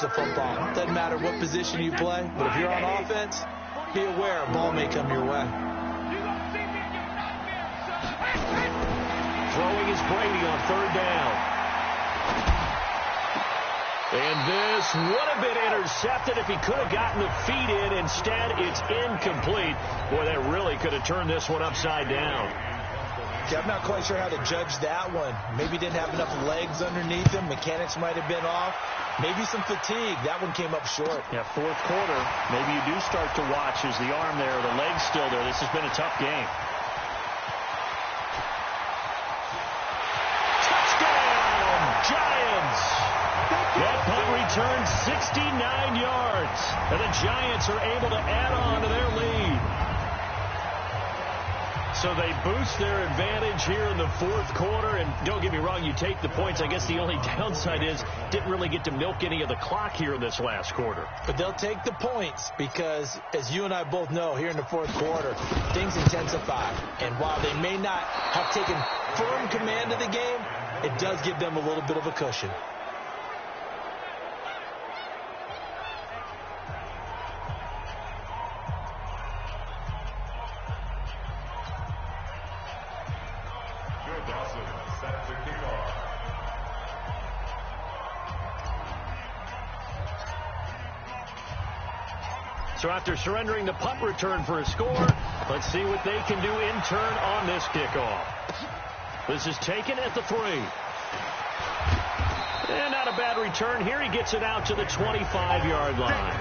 the football. Doesn't matter what position you play, but if you're on offense, be aware a ball may come your way. Throwing is Brady on third down. And this would have been intercepted if he could have gotten the feet in. Instead, it's incomplete. Boy, that really could have turned this one upside down. Yeah, I'm not quite sure how to judge that one. Maybe didn't have enough legs underneath him. Mechanics might have been off. Maybe some fatigue. That one came up short. Yeah, fourth quarter. Maybe you do start to watch as the arm there, the leg's still there. This has been a tough game. Touchdown, Giants! That punt returns 69 yards. And the Giants are able to add on to their lead. So they boost their advantage here in the fourth quarter. And don't get me wrong, you take the points. I guess the only downside is didn't really get to milk any of the clock here in this last quarter. But they'll take the points because, as you and I both know, here in the fourth quarter, things intensify. And while they may not have taken firm command of the game, it does give them a little bit of a cushion. So after surrendering the punt return for a score, let's see what they can do in turn on this kickoff. This is taken at the 3. And not a bad return here. He gets it out to the 25-yard line.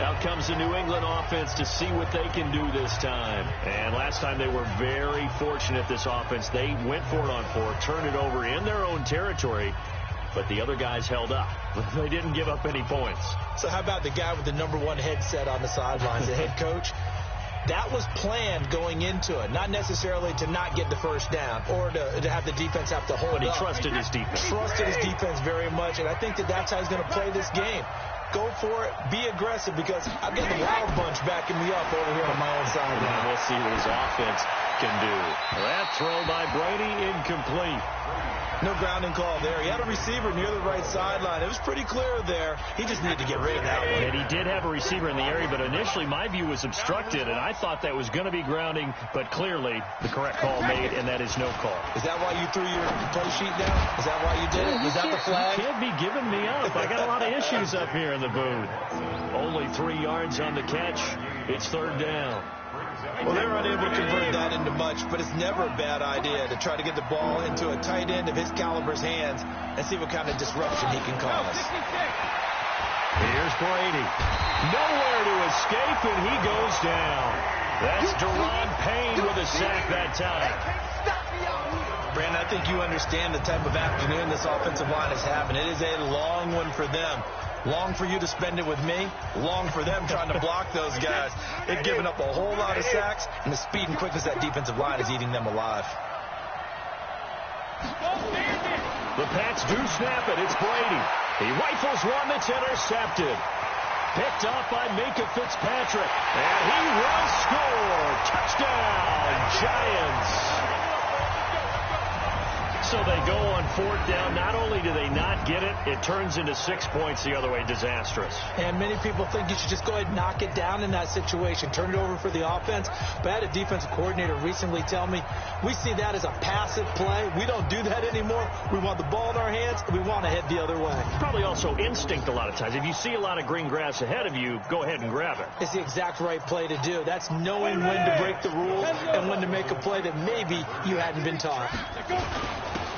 Out comes the New England offense to see what they can do this time. And last time they were very fortunate, this offense. They went for it on 4, turned it over in their own territory. But the other guys held up. They didn't give up any points. So how about the guy with the #1 headset on the sidelines, the head coach? That was planned going into it, not necessarily to not get the first down or to have the defense have to hold up. But he trusted his defense. Trusted his defense very much, and I think that's how he's going to play this game. Go for it. Be aggressive because I've got the Wild Bunch backing me up over here on my own side. And we'll see what his offense can do. That throw by Brady, incomplete. No grounding call there. He had a receiver near the right sideline. It was pretty clear there. He just needed to get rid of that one. And he did have a receiver in the area, but initially my view was obstructed, and I thought that was going to be grounding, but clearly the correct call made, and that is no call. Is that why you threw your play sheet down? Is that why you did it? Is that the flag? You can't be giving me up. I got a lot of issues up here in the booth. Only 3 yards on the catch. It's third down. Well, they were unable to convert that into much, but it's never a bad idea to try to get the ball into a tight end of his caliber's hands and see what kind of disruption he can cause. Here's Brady. Nowhere to escape, and he goes down. That's Deron Payne with a sack that time. Brandon, I think you understand the type of afternoon this offensive line is having. It is a long one for them. Long for you to spend it with me. Long for them trying to block those guys. They've given up a whole lot of sacks, and the speed and quickness of that defensive line is eating them alive. The Pats do snap it. It's Brady. He rifles one that's intercepted. Picked off by Minka Fitzpatrick. And he will score. Touchdown, Giants. So they go on fourth down. Not only do they not get it, it turns into 6 points the other way. Disastrous. And many people think you should just go ahead and knock it down in that situation. Turn it over for the offense. But I had a defensive coordinator recently tell me, we see that as a passive play. We don't do that anymore. We want the ball in our hands, and we want to head the other way. Probably also instinct a lot of times. If you see a lot of green grass ahead of you, go ahead and grab it. It's the exact right play to do. That's knowing when to break the rules and when to make a play that maybe you hadn't been taught.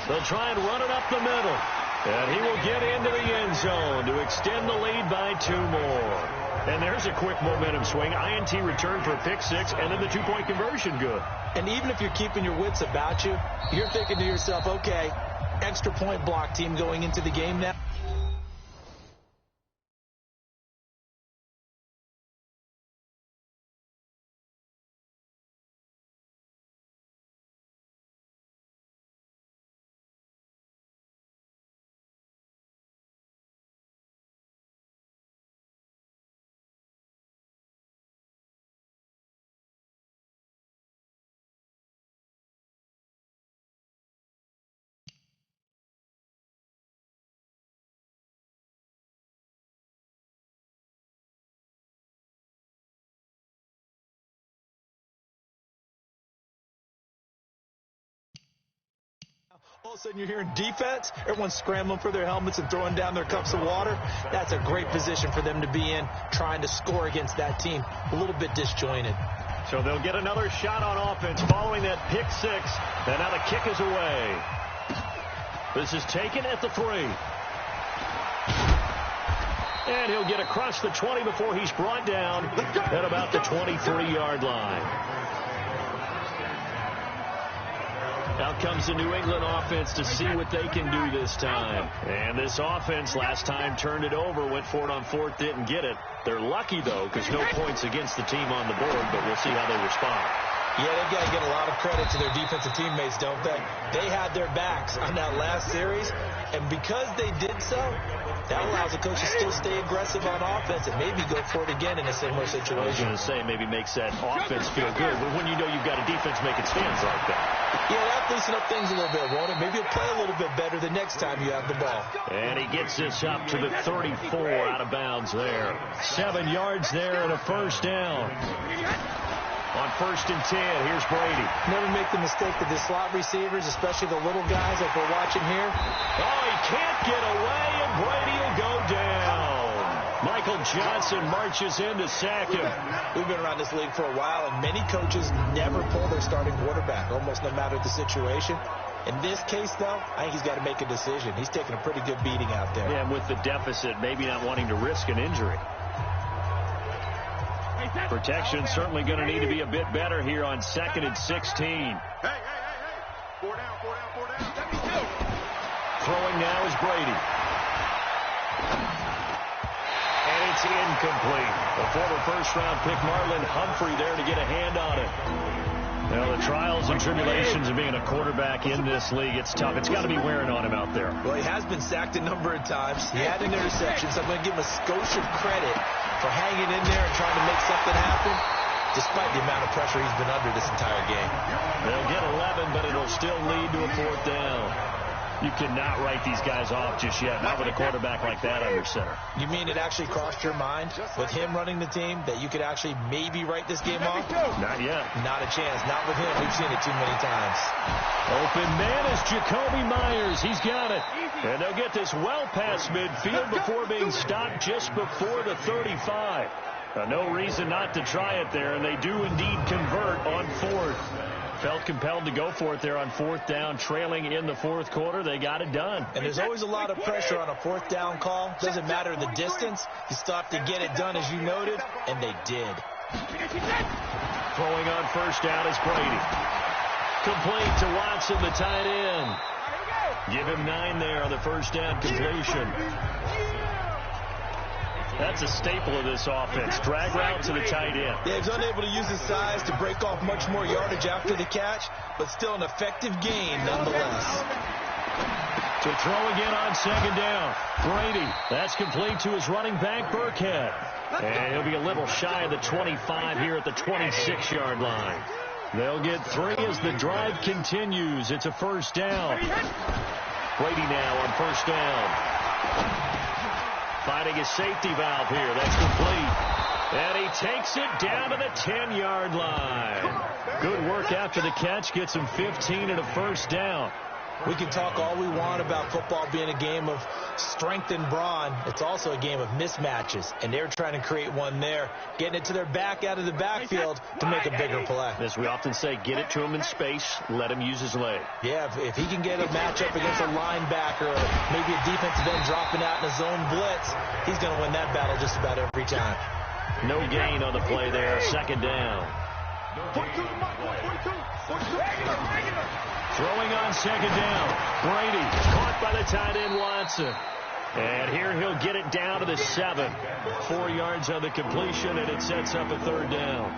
They'll try and run it up the middle. And he will get into the end zone to extend the lead by 2 more. And there's a quick momentum swing. INT return for a pick 6, and then the 2-point conversion good. And even if you're keeping your wits about you, you're thinking to yourself, okay, extra point block team going into the game now. All of a sudden you're hearing defense, everyone's scrambling for their helmets and throwing down their cups of water. That's a great position for them to be in, trying to score against that team. A little bit disjointed. So they'll get another shot on offense following that pick six. And now the kick is away. This is taken at the 3. And he'll get across the 20 before he's brought down at about the 23-yard line. Out comes the New England offense to see what they can do this time. And this offense last time turned it over, went for it on 4th, didn't get it. They're lucky, though, because no points against the team on the board, but we'll see how they respond. Yeah, they've got to get a lot of credit to their defensive teammates, don't they? They had their backs on that last series, and because they did so, that allows the coach to still stay aggressive on offense and maybe go for it again in a similar situation. I was going to say maybe makes that offense feel good, but when you know you've got a defense making stands like that. Yeah, that'll loosen up things a little bit, won't it? Maybe you'll play a little bit better the next time you have the ball. And he gets this up to the 34 out of bounds there. 7 yards there and a first down. On 1st and 10, here's Brady. Never make the mistake that the slot receivers, especially the little guys like we're watching here. Oh, he can't get away, and Brady will go down. Michael Johnson marches in to sack him. We've been around this league for a while, and many coaches never pull their starting quarterback, almost no matter the situation. In this case, though, I think he's got to make a decision. He's taking a pretty good beating out there. Yeah, and with the deficit, maybe not wanting to risk an injury. Protection certainly going to need to be a bit better here on 2nd and 16. Hey. 4 down. Throwing now is Brady. And it's incomplete. The former first-round pick Marlon Humphrey there to get a hand on it. Now, the trials and tribulations of being a quarterback in this league, it's tough. It's got to be wearing on him out there. Well, he has been sacked a number of times. He had an interception, so I'm going to give him a skosh of credit for hanging in there and trying to make something happen, despite the amount of pressure he's been under this entire game. They'll get 11, but it'll still lead to a 4th down. You cannot write these guys off just yet, not with a quarterback like that under center. You mean it actually crossed your mind with him running the team that you could actually maybe write this game off? Not yet. Not a chance. Not with him. We've seen it too many times. Open man is Jacoby Myers. He's got it. And they'll get this well past midfield before being stopped just before the 35. No reason not to try it there, and they do indeed convert on 4th. Felt compelled to go for it there on 4th down, trailing in the 4th quarter. They got it done. And there's always a lot of pressure on a 4th down call. Doesn't matter the distance. You still have to get it done, as you noted, and they did. Throwing on 1st down is Brady. Complete to Watson, the tight end. Give him 9 there on the 1st down completion. That's a staple of this offense. Drag route to the tight end. Yeah, he's unable to use his size to break off much more yardage after the catch, but still an effective gain nonetheless. To throw again on 2nd down. Brady. That's complete to his running back, Burkhead. And he'll be a little shy of the 25 here at the 26-yard line. They'll get 3 as the drive continues. It's a 1st down. Brady now on 1st down. Finding his safety valve here. That's complete. And he takes it down to the 10-yard line. Good work after the catch. Gets him 15 and a 1st down. We can talk all we want about football being a game of strength and brawn. It's also a game of mismatches, and they're trying to create one there, getting it to their back out of the backfield to make a bigger play. As we often say, get it to him in space, let him use his leg. Yeah, if he can get a matchup against a linebacker or maybe a defensive end dropping out in a zone blitz, he's going to win that battle just about every time. No gain on the play there, 2nd down. Throwing on 2nd down. Brady caught by the tight end Watson. And here he'll get it down to the 7. 4 yards on the completion, and it sets up a 3rd down.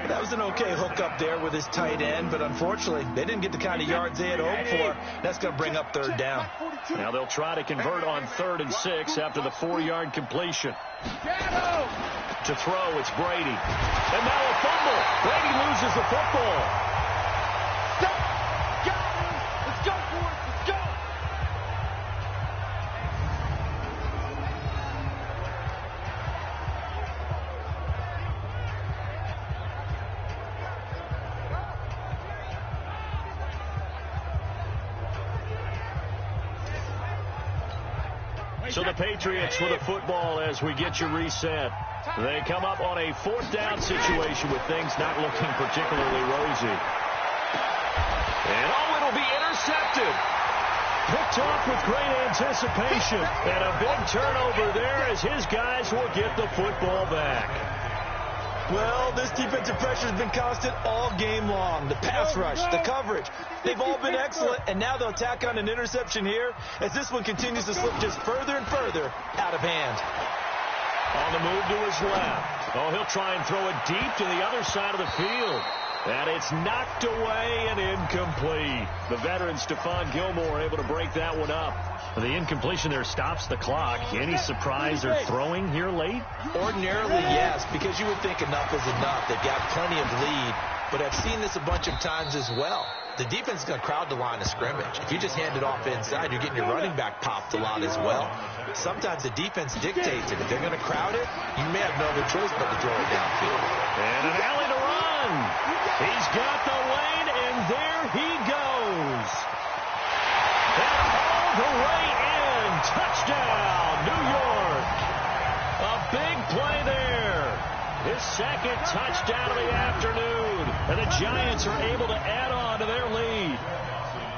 That was an okay hook up there with his tight end, but unfortunately, they didn't get the kind of yards they had hoped for. That's going to bring up 3rd down. Now they'll try to convert on 3rd and 6 after the 4-yard completion. To throw, it's Brady. And now a fumble. Brady loses the football. So the Patriots with the football as we get you reset. They come up on a 4th down situation with things not looking particularly rosy. And, it'll be intercepted. Picked off with great anticipation. And a big turnover there as his guys will get the football back. Well, this defensive pressure has been constant all game long. The pass rush, the coverage, they've all been excellent, and now they'll tack on an interception here as this one continues to slip just further and further out of hand. On the move to his left. He'll try and throw it deep to the other side of the field. And it's knocked away and incomplete. The veteran Stephon Gilmore able to break that one up. The incompletion there stops the clock. Any surprise they're throwing here late? Ordinarily, yes, because you would think enough is enough. They've got plenty of lead, but I've seen this a bunch of times as well. The defense is going to crowd the line of scrimmage. If you just hand it off inside, you're getting your running back popped a lot as well. Sometimes the defense dictates it. If they're going to crowd it, you may have no other choice but to throw it downfield. And an alley to run. He's got the lane, and there he goes. And all the way in. Touchdown, New York. A big play there. His 2nd touchdown of the afternoon. And the Giants are able to add on to their lead.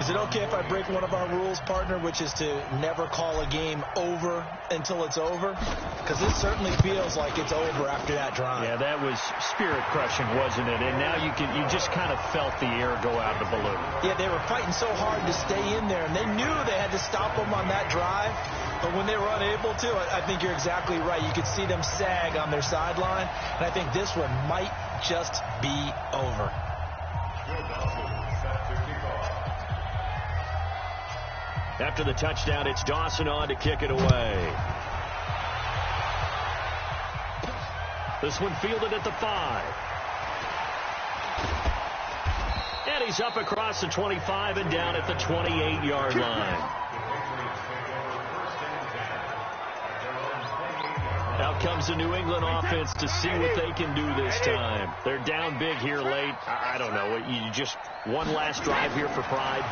Is it okay if I break one of our rules, partner, which is to never call a game over until it's over? Because this certainly feels like it's over after that drive. Yeah, that was spirit-crushing, wasn't it? And now you just kind of felt the air go out of the balloon. Yeah, they were fighting so hard to stay in there, and they knew they had to stop them on that drive. But when they were unable to, I think you're exactly right. You could see them sag on their sideline, and I think this one might just be over. After the touchdown, it's Dawson on to kick it away. This one fielded at the 5. And he's up across the 25 and down at the 28-yard line. Out comes the New England offense to see what they can do this time. They're down big here late. I don't know. You just one last drive here for pride.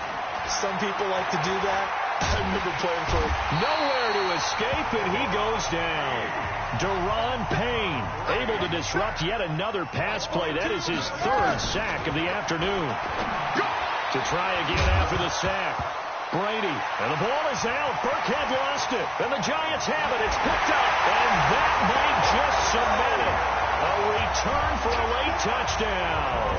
Some people like to do that. I remember playing for nowhere to escape, and he goes down. Deron Payne able to disrupt yet another pass play. That is his 3rd sack of the afternoon. To try again after the sack. Brady, and the ball is out. Burkhead lost it, and the Giants have it. It's picked up, and that might just cement it. A return for a late touchdown.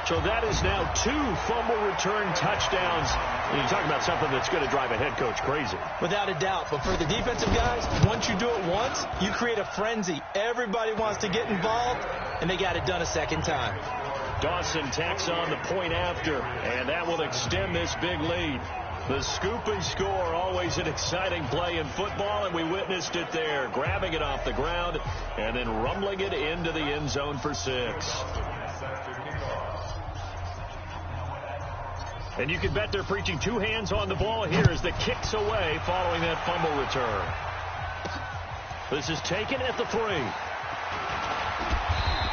So that is now 2 fumble return touchdowns. And you talk about something that's going to drive a head coach crazy. Without a doubt. But for the defensive guys, once you do it once, you create a frenzy. Everybody wants to get involved, and they got it done a 2nd time. Dawson tacks on the point after, and that will extend this big lead. The scoop and score, always an exciting play in football, and we witnessed it there. Grabbing it off the ground and then rumbling it into the end zone for 6. And you can bet they're preaching 2 hands on the ball here as the kick's away following that fumble return. This is taken at the 3.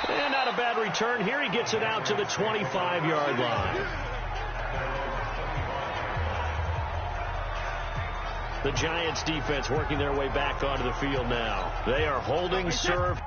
And not a bad return here. He gets it out to the 25-yard line. The Giants defense working their way back onto the field now. They are holding serve.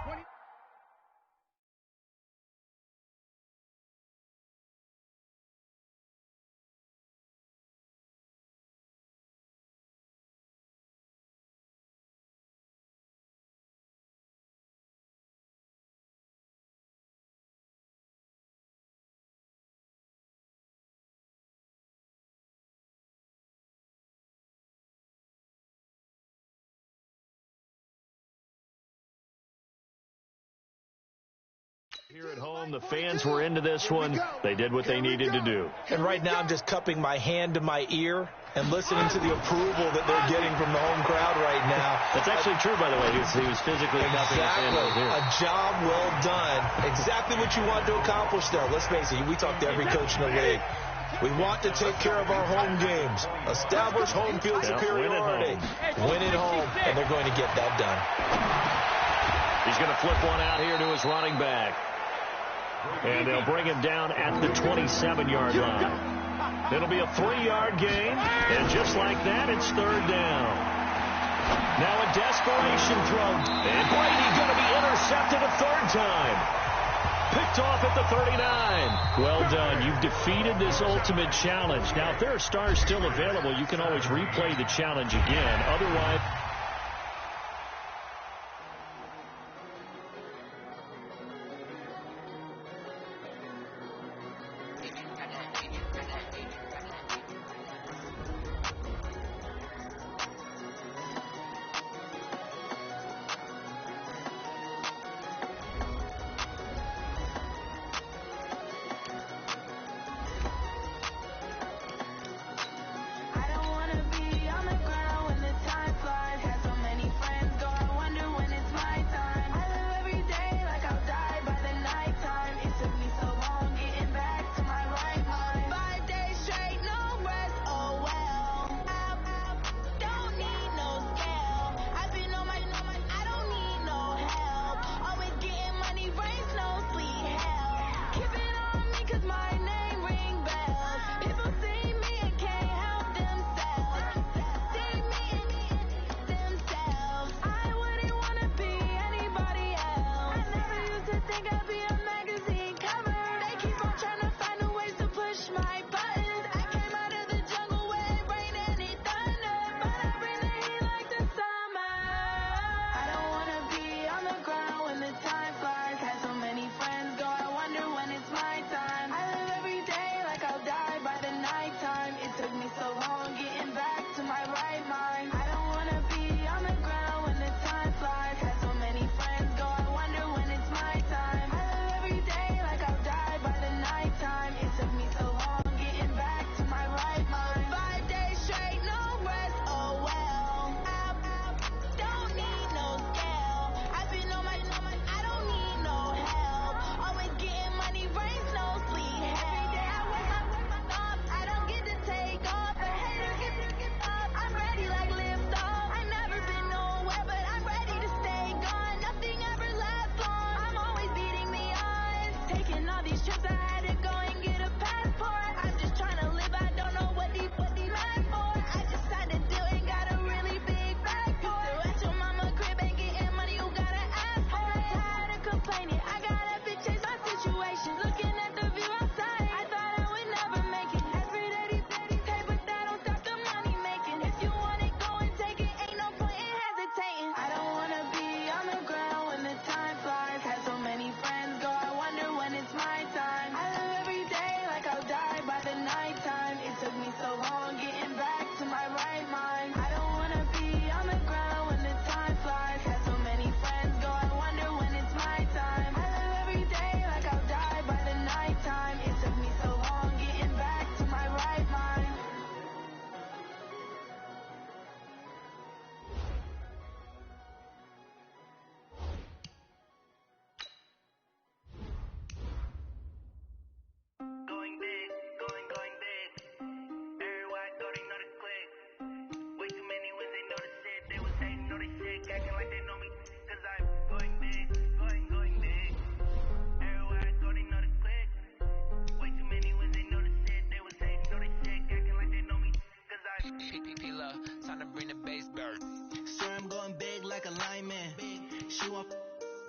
Here at home, the fans were into this one. They did what they needed to do. And right now, I'm just cupping my hand to my ear and listening to the approval that they're getting from the home crowd right now. That's actually true, by the way. He was physically cupping his hand over here. A job well done. Exactly what you want to accomplish there. Let's face it, we talk to every coach in the league. We want to take care of our home games. Establish home field superiority. Win at home, and they're going to get that done. He's going to flip one out here to his running back. And they'll bring him down at the 27-yard line. It'll be a 3-yard gain, and just like that, it's third down. Now a desperation throw, and Brady going to be intercepted a third time. Picked off at the 39. Well done. You've defeated this ultimate challenge. Now, if there are stars still available, you can always replay the challenge again. Otherwise...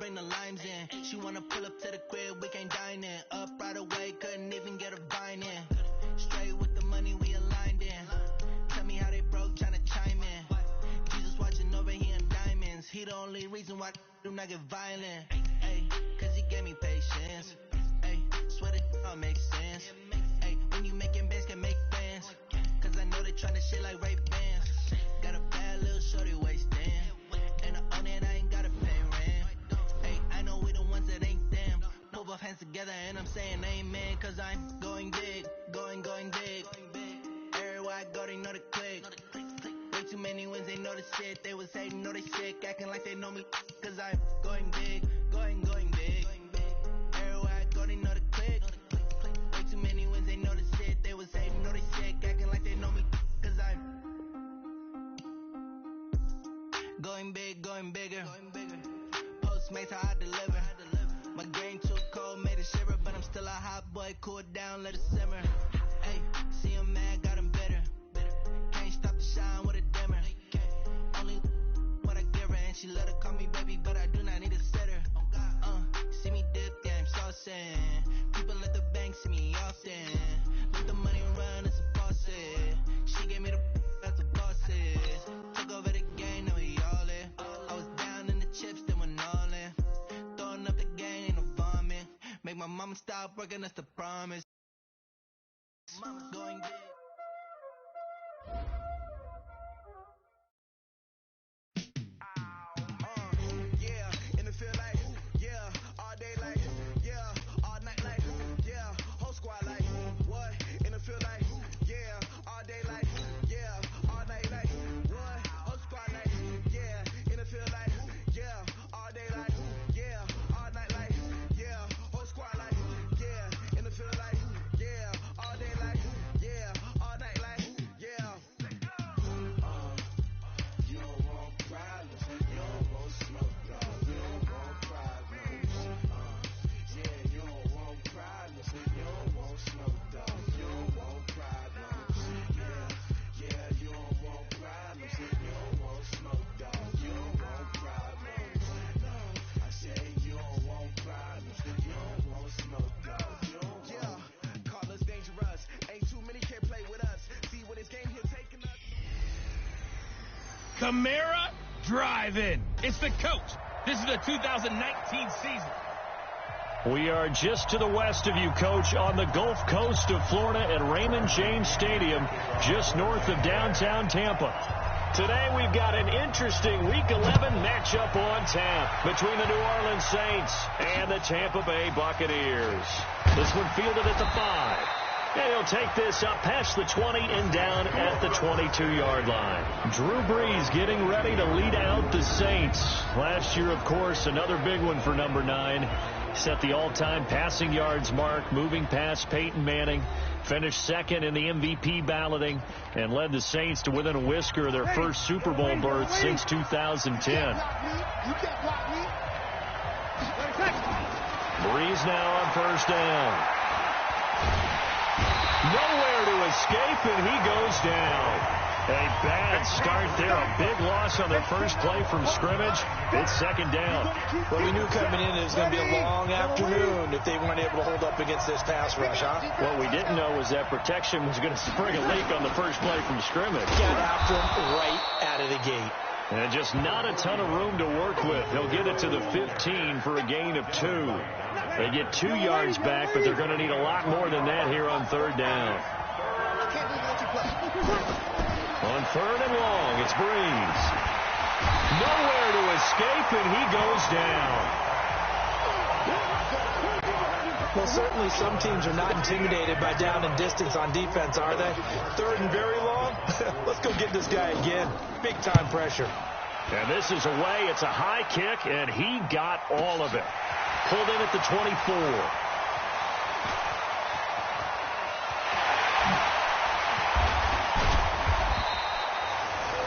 bring the limes in. She wanna pull up to the crib, we can't dine in. Up right away, couldn't even get a vine in. Straight with the money, we aligned in. Tell me how they broke, tryna chime in. Jesus watching over here in diamonds. He the only reason why I do not get violent. Ay, cause he gave me patience. Ay, swear that all makes sense. Ay, when you making bands, can make plans. Cause I know they tryna shit like Ray Bans. Got a bad little shorty wasting. And I own it, I ain't gotta pay rent. Ay, I know we the ones that ain't them. Move our hands together and I'm saying amen. Cause I'm going big, going big. Everywhere I go, they know the click. Way too many wins, they know the shit. They was hating, know they sick, acting like they know me. Cause I'm going big, going big. Everywhere I go, they know the click. Way too many wins, they know the shit. They was hating, know they sick, acting like they know me. Cause I'm going big, going bigger. Postmates how I deliver. My grain too cold, made it shiver, but I'm still a hot boy. Cool it down, let it simmer. Hey, see stop working, that's the promise. Mama's going big. Yeah, in the field like, yeah, all day like, yeah, all night like, yeah, whole squad like, what? In the field like, yeah, all day like, yeah, all night like, what? Whole squad like, yeah, in the field like, yeah, all day like, yeah, all night like, yeah, whole squad like, yeah, in the field like, yeah, all day like, yeah, all night like, yeah. You don't want problems, you don't want smoke, dog. You don't want problems. Yeah, you don't want problems, you don't want smoke, dog. You don't want problems. Yeah, you don't want problems, you don't want smoke, dog. You don't want problems. No, I say you don't want problems, you don't want smoke, dog. You don't want. Call us dangerous. Ain't too many can play with us. See when this game here taking us. Camara Drive-In. It's the coach. This is the 2019 season. We are just to the west of you, Coach, on the Gulf Coast of Florida at Raymond James Stadium, just north of downtown Tampa. Today we've got an interesting Week 11 matchup on tap between the New Orleans Saints and the Tampa Bay Buccaneers. This one fielded at the 5. And he'll take this up past the 20 and down at the 22-yard line. Drew Brees getting ready to lead out the Saints. Last year, of course, another big one for number 9. Set the all-time passing yards mark, moving past Peyton Manning. Finished second in the MVP balloting and led the Saints to within a whisker of their first Super Bowl berth since 2010. Brees now on first down. Nowhere to escape, and he goes down. A bad start there. A big loss on their first play from scrimmage. It's second down. Well, we knew coming in it was going to be a long afternoon if they weren't able to hold up against this pass rush, huh? What we didn't know was that protection was going to spring a leak on the first play from scrimmage. Got after him right out of the gate. And just not a ton of room to work with. He'll get it to the 15 for a gain of 2. They get 2 yards back, but they're going to need a lot more than that here on third down. On third and long, it's Brees. Nowhere to escape, and he goes down. Well, certainly some teams are not intimidated by down and distance on defense, are they? Third and very long? Let's go get this guy again. Big-time pressure. And this is away. It's a high kick, and he got all of it. Pulled in at the 24.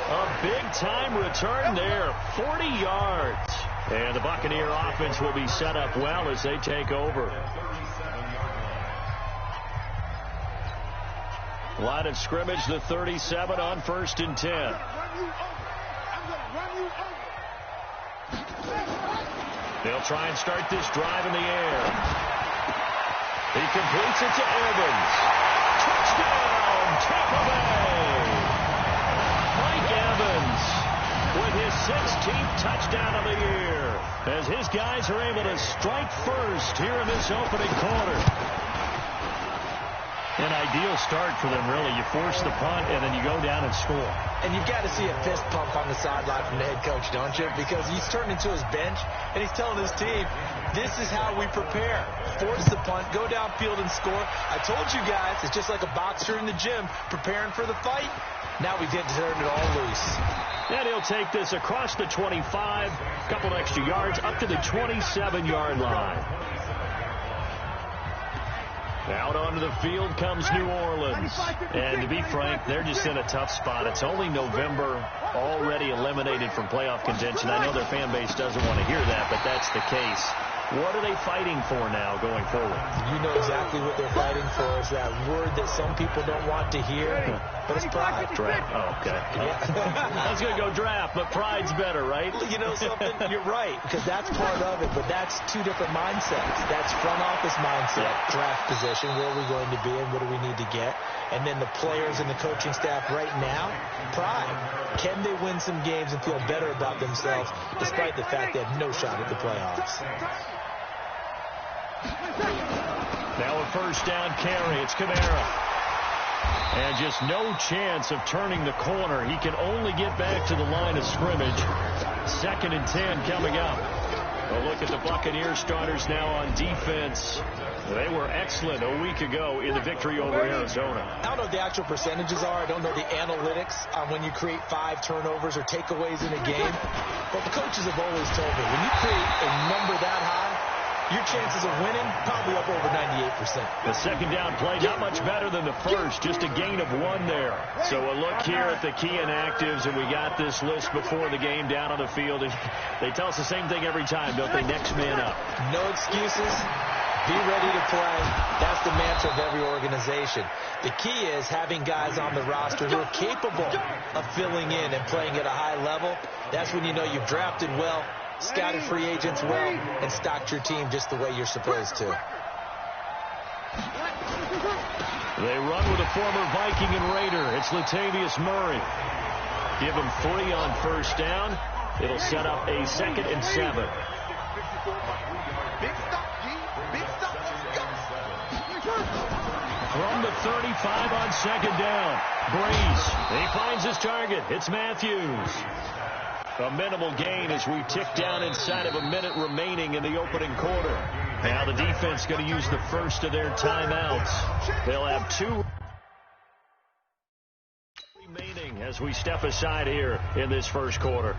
A big-time return there, 40 yards. And the Buccaneer offense will be set up well as they take over. Line of scrimmage, the 37 on first and 10. They'll try and start this drive in the air. He completes it to Evans. Touchdown, Tampa Bay! Mike Evans with his 16th touchdown of the year as his guys are able to strike first here in this opening quarter. An ideal start for them, really. You force the punt, and then you go down and score. And you've got to see a fist pump on the sideline from the head coach, don't you? Because he's turned into his bench, and he's telling his team, this is how we prepare. Force the punt, go downfield and score. I told you guys, it's just like a boxer in the gym preparing for the fight. Now we get to turn it all loose. And he'll take this across the 25, a couple extra yards, up to the 27-yard line. Out onto the field comes New Orleans. And to be frank, they're just in a tough spot. It's only November, already eliminated from playoff contention. I know their fan base doesn't want to hear that, but that's the case. What are they fighting for now going forward? You know exactly what they're fighting for. Is that word that some people don't want to hear, but it's pride. Draft. Oh, okay. I was going to go draft, but pride's better, right? You know something? You're right, because that's part of it, but that's two different mindsets. That's front office mindset, draft position, where are we going to be and what do we need to get? And then the players and the coaching staff right now, pride. Can they win some games and feel better about themselves despite the fact they have no shot at the playoffs? Now a first down carry. It's Kamara. And just no chance of turning the corner. He can only get back to the line of scrimmage. 2nd and 10 coming up. A look at the Buccaneers starters now on defense. They were excellent a week ago in the victory over Arizona. I don't know what the actual percentages are. I don't know the analytics on when you create 5 turnovers or takeaways in a game. But the coaches have always told me, when you create a number that high, your chances of winning probably up over 98%. The second down play, not much better than the first, just a gain of 1 there. So a look here at the key inactives, and we got this list before the game down on the field. They tell us the same thing every time, don't they? Next man up. No excuses. Be ready to play. That's the mantra of every organization. The key is having guys on the roster who are capable of filling in and playing at a high level. That's when you know you've drafted well, scouted free agents well, and stocked your team just the way you're supposed to. They run with a former Viking and Raider. It's Latavius Murray. Give him 3 on first down. It'll set up a 2nd and 7. From the 35 on 2nd down. Breeze. He finds his target. It's Matthews. A minimal gain as we tick down inside of a minute remaining in the opening quarter. Now the defense going to use the first of their timeouts. They'll have 2 remaining as we step aside here in this first quarter.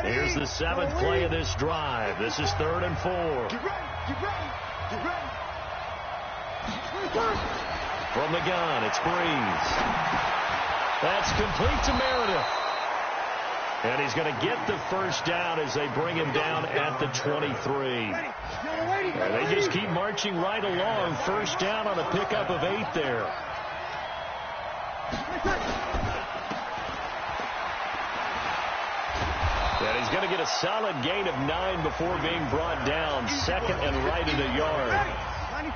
Here's the 7th play of this drive. This is 3rd and 4. Get ready. Get ready. Get ready. From the gun, it's Breeze. That's complete to Meredith. And he's going to get the first down as they bring him down at the 23. And they just keep marching right along. First down on a pickup of 8 there. And he's going to get a solid gain of 9 before being brought down. 2nd and right at a yard.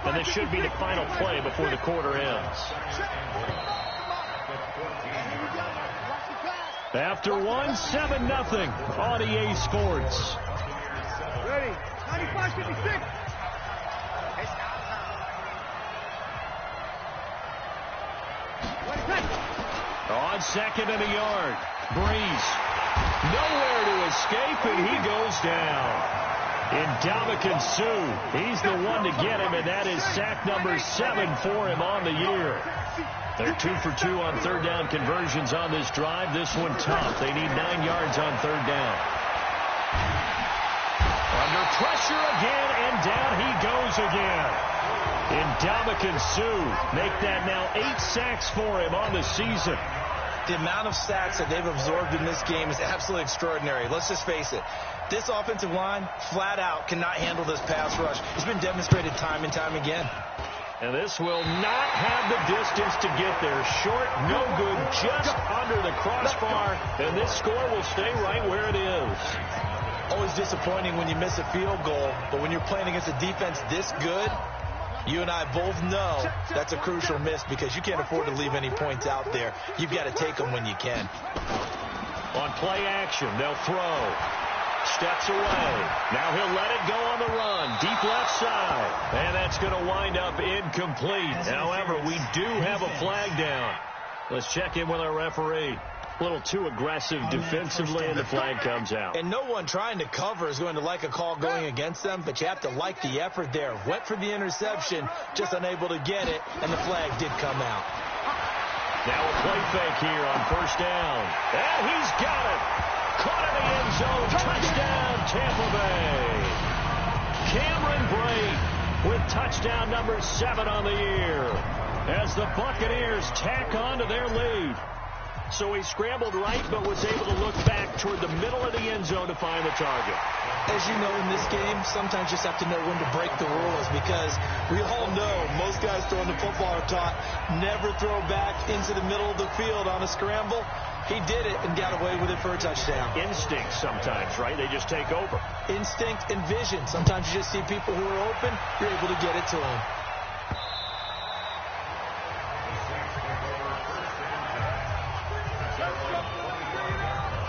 And this should be the final play before the quarter ends. After 1, 7-0 on EA Sports. Ready. 95-56. On 2nd and a yard. Breeze. Nowhere to escape, and he goes down. Ndamukong Suh, he's the one to get him, and that is sack number 7 for him on the year. They're 2 for 2 on 3rd down conversions on this drive. This one tough. They need 9 yards on 3rd down. Under pressure again, and down he goes again. Ndamukong Suh make that now 8 sacks for him on the season. The amount of sacks that they've absorbed in this game is absolutely extraordinary. Let's just face it. This offensive line, flat out, cannot handle this pass rush. It's been demonstrated time and time again. And this will not have the distance to get there. Short, no good, just under the crossbar. And this score will stay right where it is. Always disappointing when you miss a field goal. But when you're playing against a defense this good, you and I both know that's a crucial miss because you can't afford to leave any points out there. You've got to take them when you can. On play action, they'll throw. Steps away. Now he'll let it go on the run. Deep left side. And that's going to wind up incomplete. However, we do have a flag down. Let's check in with our referee. A little too aggressive defensively, and the flag comes out. And no one trying to cover is going to like a call going against them, but you have to like the effort there. Went for the interception, just unable to get it, and the flag did come out. Now a play fake here on first down. And he's got it. Caught in the end zone. Touchdown, Tampa Bay. Cameron Brate with touchdown number 7 on the year as the Buccaneers tack on to their lead. So he scrambled right, but was able to look back toward the middle of the end zone to find the target. As you know, in this game, sometimes you just have to know when to break the rules because we all know most guys throwing the football are taught never throw back into the middle of the field on a scramble. He did it and got away with it for a touchdown. Instinct sometimes, right? They just take over. Instinct and vision. Sometimes you just see people who are open, you're able to get it to them.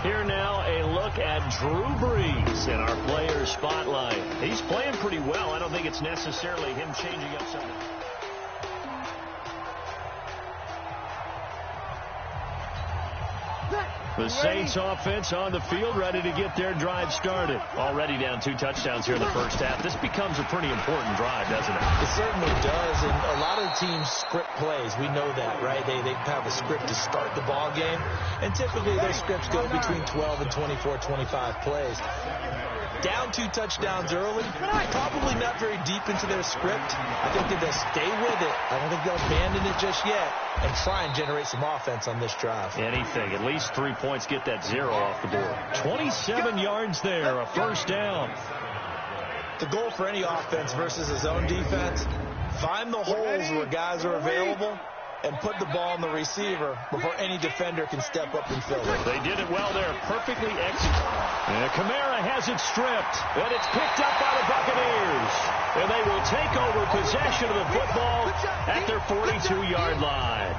Here now, a look at Drew Brees in our player spotlight. He's playing pretty well. I don't think it's necessarily him changing up something. The Saints offense on the field, ready to get their drive started. Already down 2 touchdowns here in the first half. This becomes a pretty important drive, doesn't it? It certainly does, and a lot of the teams script plays. We know that, right? They have a script to start the ball game, and typically those scripts go between 12 and 24, 25 plays. Down 2 touchdowns early, probably not very deep into their script. I think that they'll stay with it. I don't think they'll abandon it just yet and try and generate some offense on this drive. Anything. At least 3 points, get that 0 off the board. 27 yards there, a first down. The goal for any offense versus his own defense, find the holes where guys are available and put the ball in the receiver before any defender can step up and fill it. They did it well there, perfectly executed. And Kamara has it stripped, and it's picked up by the Buccaneers. And they will take over possession of the football at their 42-yard line.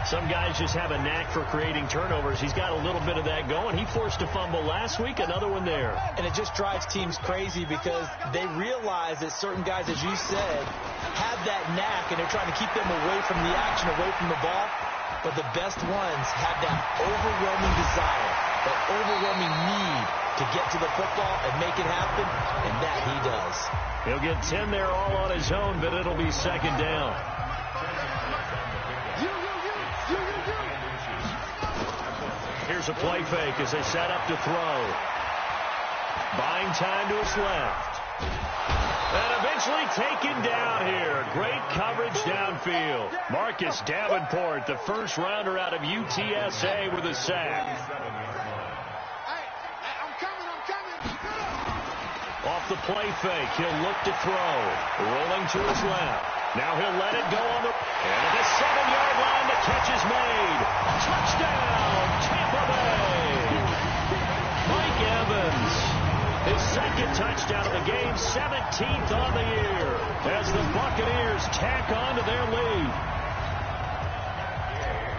Some guys just have a knack for creating turnovers. He's got a little bit of that going. He forced a fumble last week, another one there. And it just drives teams crazy because they realize that certain guys, as you said, have that knack, and they're trying to keep them away from the action, away from the ball. But the best ones have that overwhelming desire, that overwhelming need to get to the football and make it happen, and that he does. He'll get 10 there all on his own, but it'll be second down. Here's a play fake as they set up to throw. Buying time to his left. And eventually taken down here. Great coverage downfield. Marcus Davenport, the first rounder out of UTSA with a sack. Off the play fake, he'll look to throw. Rolling to his left. Now he'll let it go on the... And at the 7-yard line, the catch is made. Touchdown, Tampa Bay. Mike Evans, his second touchdown of the game, 17th on the year, as the Buccaneers tack on to their lead.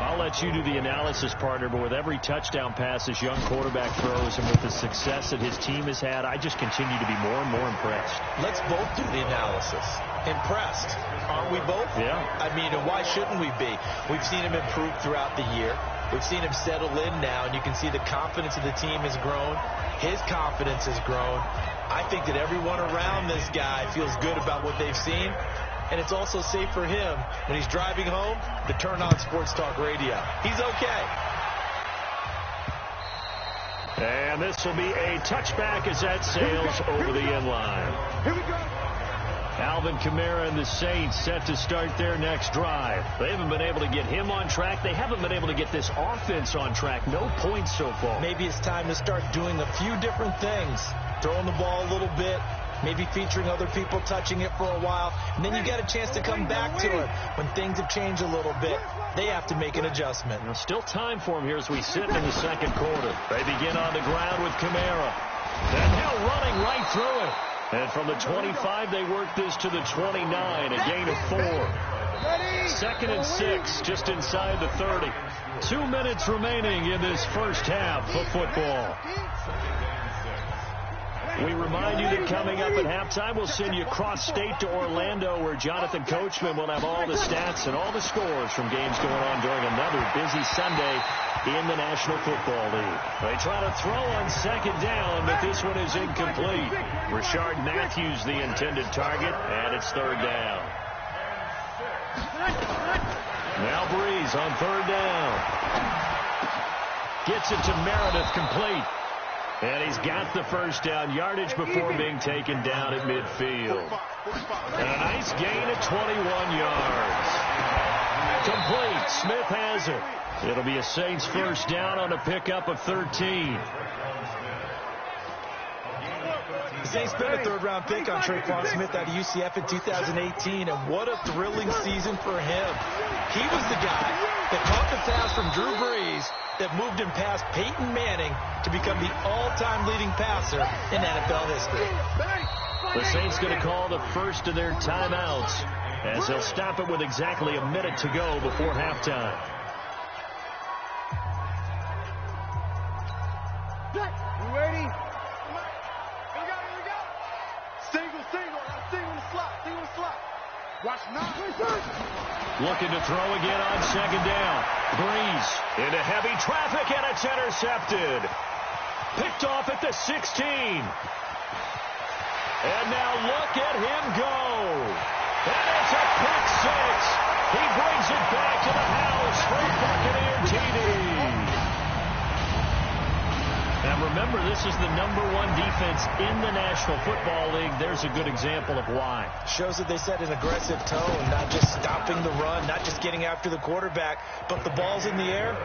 I'll let you do the analysis, partner, but with every touchdown pass this young quarterback throws and with the success that his team has had, I just continue to be more and more impressed. Let's both do the analysis. Impressed, aren't we both? Yeah. I mean, and why shouldn't we be? We've seen him improve throughout the year. We've seen him settle in now, and you can see the confidence of the team has grown. His confidence has grown. I think that everyone around this guy feels good about what they've seen. And it's also safe for him when he's driving home to turn on Sports Talk Radio. He's okay. And this will be a touchback as that sails over the end line. Here we go. Alvin Kamara and the Saints set to start their next drive. They haven't been able to get him on track. They haven't been able to get this offense on track. No points so far. Maybe it's time to start doing a few different things. Throwing the ball a little bit. Maybe featuring other people touching it for a while. And then you get a chance to come back to it when things have changed a little bit. They have to make an adjustment. There's still time for him here as we sit in the second quarter. They begin on the ground with Kamara. And now running right through it. And from the 25, they work this to the 29, a gain of 4. 2nd and 6, just inside the 30. 2 minutes remaining in this first half of football. We remind you that coming up at halftime, we'll send you cross-state to Orlando, where Jonathan Coachman will have all the stats and all the scores from games going on during another busy Sunday in the National Football League. They try to throw on second down, but this one is incomplete. Rashard Matthews, the intended target, and it's third down. Now Breeze on third down. Gets it to Meredith, complete. And he's got the first down, yardage before being taken down at midfield. And a nice gain of 21 yards. Complete. Smith has it. It'll be a Saints first down on a pickup of 13. The Saints spent a third-round pick on Tre'Quan Smith out of UCF in 2018, and what a thrilling season for him. He was the guy that caught the pass from Drew Brees that moved him past Peyton Manning to become the all-time leading passer in NFL history. The Saints going to call the first of their timeouts as they'll stop it with exactly a minute to go before halftime. You ready? Here we go. Single in the slot. Watch now. Looking to throw again on second down. Breeze into heavy traffic, and it's intercepted. Picked off at the 16. And now look at him go. And it's a pick six. He brings it back to the house for Buccaneer TD. Now remember, this is the #1 defense in the National Football League. There's a good example of why. Shows that they set an aggressive tone, not just stopping the run, not just getting after the quarterback, but the ball's in the air.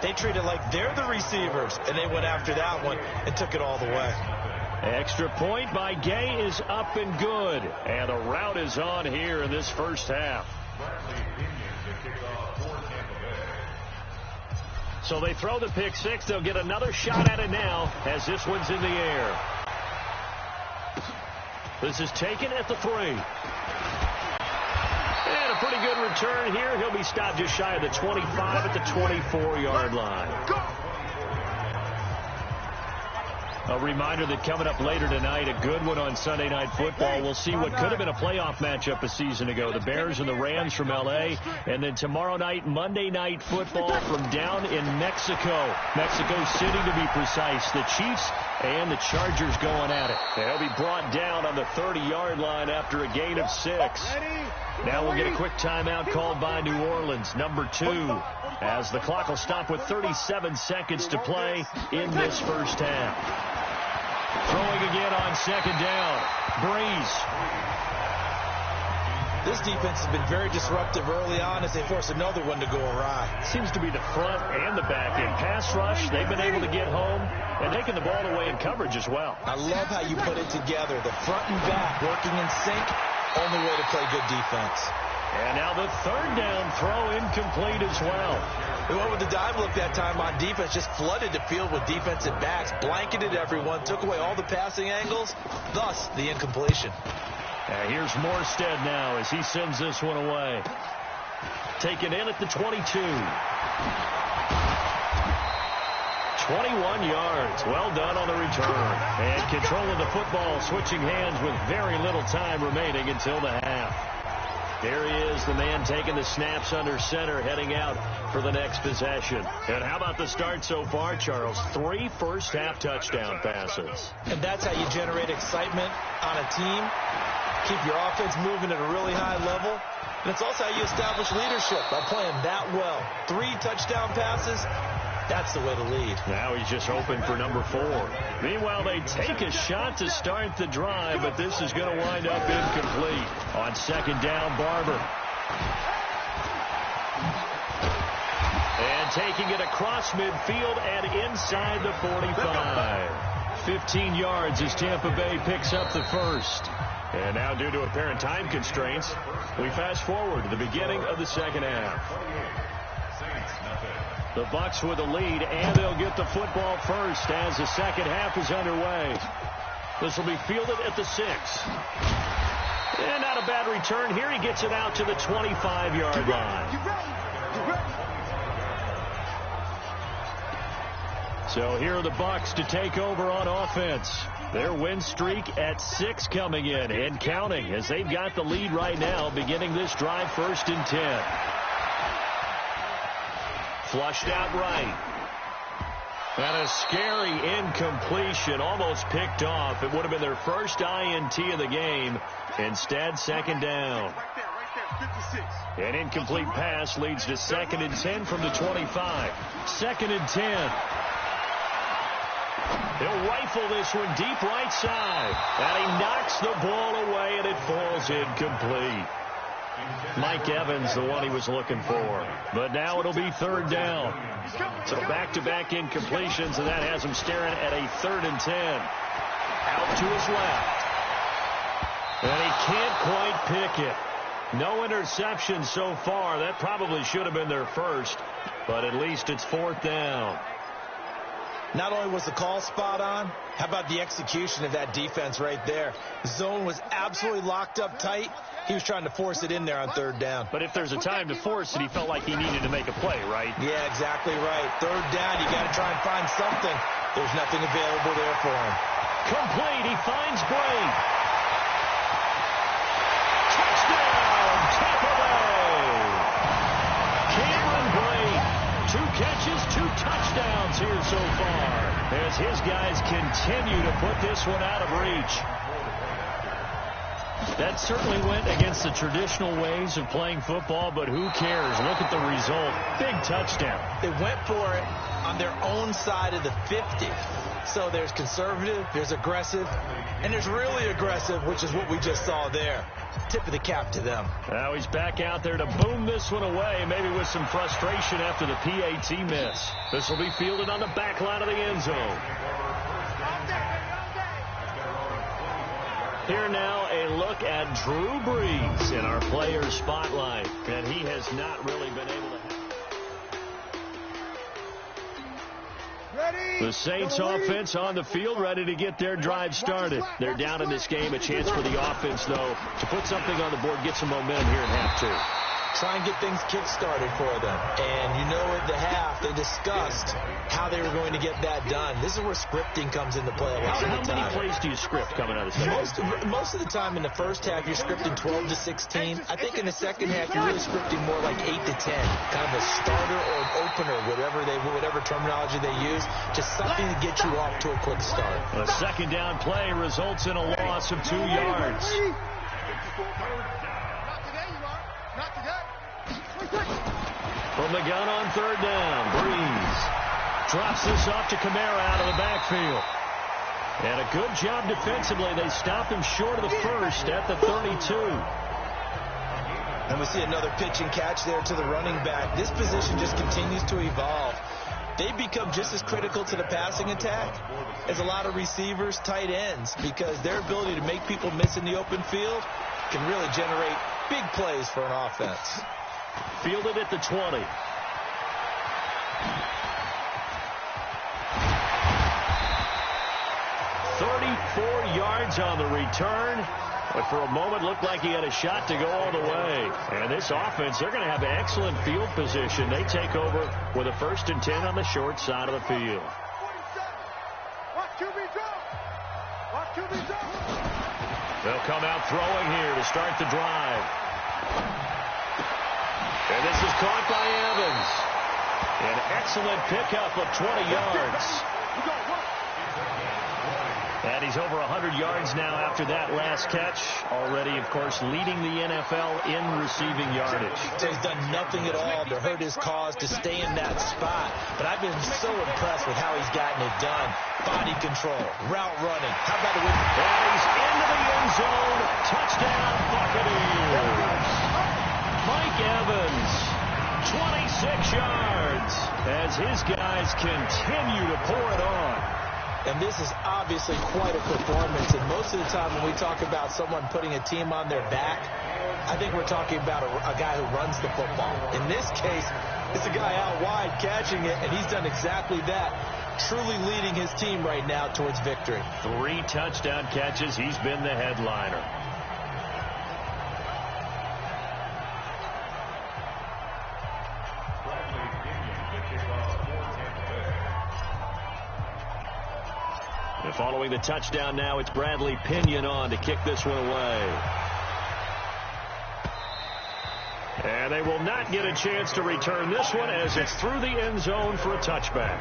They treat it like they're the receivers, and they went after that one and took it all the way. Extra point by Gay is up and good. And the route is on here in this first half. So they throw the pick six. They'll get another shot at it now as this one's in the air. This is taken at the 3. And a pretty good return here. He'll be stopped just shy of the 25 at the 24-yard line. A reminder that coming up later tonight, a good one on Sunday Night Football. We'll see what could have been a playoff matchup a season ago. The Bears and the Rams from L.A. And then tomorrow night, Monday Night Football from down in Mexico. Mexico City, to be precise. The Chiefs and the Chargers going at it. They'll be brought down on the 30-yard line after a gain of 6. Now we'll get a quick timeout called by New Orleans, #2, as the clock will stop with 37 seconds to play in this first half. Throwing again on second down. Breeze. This defense has been very disruptive early on as they force another one to go awry. Seems to be the front and the back end. Pass rush, they've been able to get home and taking the ball away in coverage as well. I love how you put it together. The front and back working in sync. Only way to play good defense. And now the third down throw incomplete as well. They went with the dive look that time on defense, just flooded the field with defensive backs, blanketed everyone, took away all the passing angles, thus the incompletion. Here's Morstead now as he sends this one away. Taken in at the 22. 21 yards. Well done on the return. And control of the football, switching hands with very little time remaining until the half. There he is, the man taking the snaps under center, heading out for the next possession. And how about the start so far, Charles? 3 first-half touchdown passes. And that's how you generate excitement on a team, keep your offense moving at a really high level. And it's also how you establish leadership by playing that well. 3 touchdown passes. That's the way to lead. Now he's just hoping for #4. Meanwhile, they take a shot to start the drive, but this is going to wind up incomplete. On second down, Barber. And taking it across midfield and inside the 45. 15 yards as Tampa Bay picks up the first. And now, due to apparent time constraints, we fast forward to the beginning of the second half. The Bucs with a lead, and they'll get the football first as the second half is underway. This will be fielded at the 6. And not a bad return here. He gets it out to the 25-yard line. So here are the Bucs to take over on offense. Their win streak at 6 coming in and counting as they've got the lead right now, beginning this drive 1st and 10. Flushed out right. And a scary incompletion, almost picked off. It would have been their first INT of the game. Instead, second down. An incomplete pass leads to 2nd and 10 from the 25. 2nd and 10. He'll rifle this one deep right side. And he knocks the ball away, and it falls incomplete. Mike Evans, the one he was looking for. But now it'll be 3rd down. So back-to-back incompletions, and that has him staring at a 3rd and 10. Out to his left. And he can't quite pick it. No interception so far. That probably should have been their first, but at least it's 4th down. Not only was the call spot on, how about the execution of that defense right there? The zone was absolutely locked up tight. He was trying to force it in there on 3rd down. But if there's a time to force it, he felt like he needed to make a play, right? Yeah, exactly right. 3rd down, you got to try and find something. There's nothing available there for him. Complete. He finds Bray. Touchdown, Tampa Bay. Cameron Bray yards here so far as his guys continue to put this one out of reach. That certainly went against the traditional ways of playing football, but who cares? Look at the result. Big touchdown. They went for it on their own side of the 50. So there's conservative, there's aggressive, and there's really aggressive, which is what we just saw there. Tip of the cap to them. Now he's back out there to boom this one away, maybe with some frustration after the PAT miss. This will be fielded on the back line of the end zone. Here now a look at Drew Brees in our players spotlight, and he has not really been able to. The Saints offense on the field, ready to get their drive started. They're down in this game. A chance for the offense, though, to put something on the board, get some momentum here in half two. Try and get things kick-started for them. And you know at the half, they discussed how they were going to get that done. This is where scripting comes into play a lot of the time. How many plays do you script coming out of the second? Most of the time in the first half, you're scripting 12 to 16. I think in the second half, you're really scripting more like 8 to 10. Kind of a starter or an opener, whatever terminology they use. Just something to get you off to a quick start. A second down play results in a loss of 2 yards. From the gun on third down, Brees drops this off to Kamara out of the backfield. And a good job defensively. They stop him short of the first at the 32. And we see another pitch and catch there to the running back. This position just continues to evolve. They become just as critical to the passing attack as a lot of receivers, tight ends, because their ability to make people miss in the open field can really generate big plays for an offense. Fielded at the 20. Yards on the return, but for a moment looked like he had a shot to go all the way. And this offense, they're going to have excellent field position. They take over with a 1st and 10 on the short side of the field. They'll come out throwing here to start the drive. And this is caught by Evans. An excellent pickup of 20 yards. And he's over 100 yards now after that last catch. Already, of course, leading the NFL in receiving yardage. So he's done nothing at all to hurt his cause, to stay in that spot. But I've been so impressed with how he's gotten it done. Body control, route running. How about the win? And he's into the end zone. Touchdown, Buccaneers. Mike Evans, 26 yards, as his guys continue to pour it on. And this is obviously quite a performance. And most of the time when we talk about someone putting a team on their back, I think we're talking about a guy who runs the football. In this case, it's a guy out wide catching it, and he's done exactly that, truly leading his team right now towards victory. 3 touchdown catches. He's been the headliner. Following the touchdown now, it's Bradley Pinion on to kick this one away. And they will not get a chance to return this one as it's through the end zone for a touchback.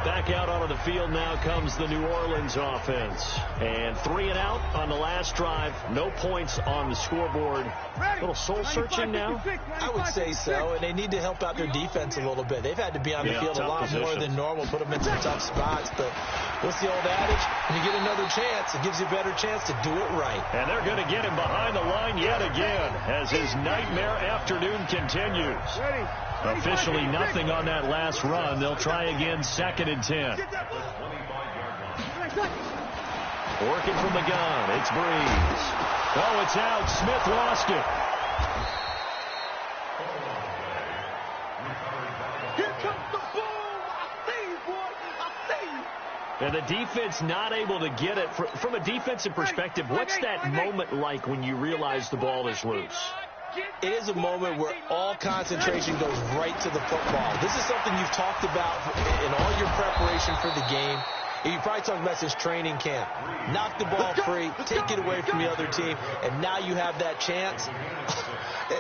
Back out onto the field now comes the New Orleans offense. And 3 and out on the last drive. No points on the scoreboard. A little soul-searching now? I would say so, and they need to help out their defense a little bit. They've had to be on the field a lot more than normal, put them in some tough spots. But what's the old adage? When you get another chance, it gives you a better chance to do it right. And they're going to get him behind the line yet again as his nightmare afternoon continues. Officially nothing on that last run. They'll try again 2nd and 10. Working from the gun. It's Brees. Oh, it's out. Smith lost it. Here comes the boom. I see you, boy. I see you. And the defense not able to get it. From a defensive perspective, what's that moment like when you realize the ball is loose? It is a moment where all concentration goes right to the football. This is something you've talked about in all your preparation for the game. You probably talking about since training camp. Knock the ball free, take it away from the other team, and now you have that chance.